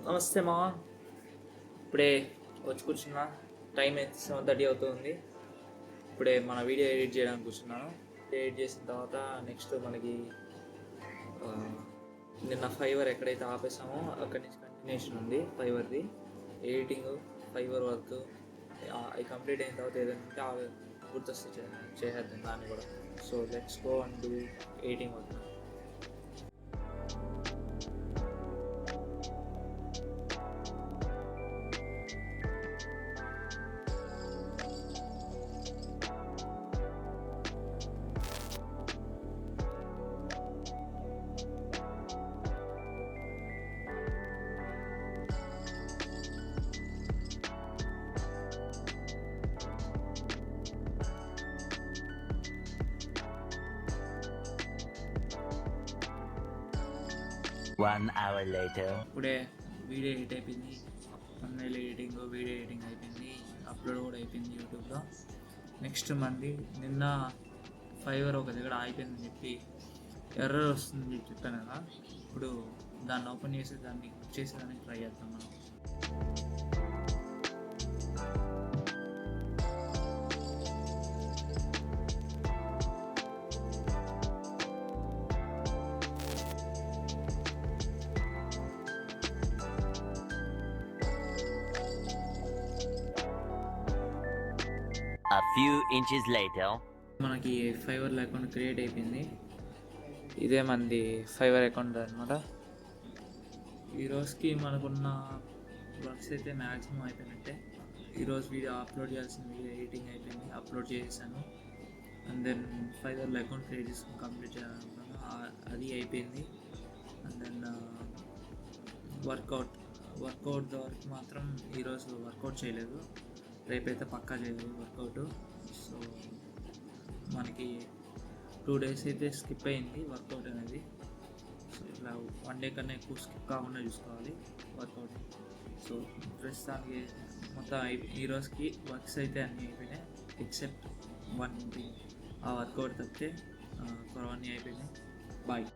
నమస్తే మా. ఇప్పుడే వచ్చి కూర్చున్నా. టైం అయితే 7:30 అవుతుంది. ఇప్పుడే మన వీడియో ఎడిట్ చేయడానికి కూర్చున్నాను. ఎడిట్ చేసిన తర్వాత నెక్స్ట్ మనకి నిన్న ఫైవర్ ఎక్కడైతే ఆపేసామో అక్కడి నుంచి కంటిన్యూషన్ ఉంది. ఫైవర్ది ఎడిటింగ్, ఫైవర్ వర్క్ అది కంప్లీట్ అయిన తర్వాత ఏదైనా గుర్తొస్తే చేసేద్దాం దాన్ని కూడా. So let's go and do editing work. One hour later. ఇప్పుడే వీడియో ఎడిట్ అయిపోయింది. thumbnail ఎడిటింగ్, వీడియో ఎడిటింగ్ అయిపోయింది. అప్లోడ్ కూడా అయిపోయింది యూట్యూబ్లో. నెక్స్ట్ మంది నిన్న ఫైవర్ ఒక దగ్గర అయిపోయిందని చెప్పి ఎర్రర్ వస్తుందని చెప్పాను కదా. ఇప్పుడు దాన్ని ఓపెన్ చేసి దాన్ని క్లిక్ చేసేదానికి ట్రై చేద్దాం మనం. A few inches later. మనకి ఫైవర్ అకౌంట్ క్రియేట్ అయిపోయింది. ఇదే మనది ఫైవర్ అకౌంట్ అనమాట. ఈరోజుకి మనకున్న వర్క్స్ అయితే మ్యాక్సిమం అయిపోయినట్టే. ఈరోజు వీడియో అప్లోడ్ చేయాల్సిన వీడియో ఎడిటింగ్ అయిపోయింది, అప్లోడ్ చేసేసాను. అండ్ దెన్ ఫైవర్లో అకౌంట్ క్రియేట్ చేసుకుని కంప్లీట్ చేయాలనుకున్నాను, అది అయిపోయింది. అండ్ దెన్ వర్కౌట్ వరకు మాత్రం ఈరోజు వర్కౌట్ చేయలేదు. రేపైతే పక్కా చేయాలి వర్కౌట్. సో మనకి 2 days అయితే స్కిప్ అయింది వర్కౌట్ అనేది. సో ఇలా 1 day కన్నా ఎక్కువ స్కిప్ కాకుండా చూసుకోవాలి వర్కౌట్. సో ప్రస్తుతానికి మొత్తం ఈరోజుకి వర్క్స్ అయితే అన్నీ అయిపోయినాయి ఎక్సెప్ట్ 1 thing. ఆ వర్కౌట్ తప్పితే అన్నీ అయిపోయినాయి. బాయ్.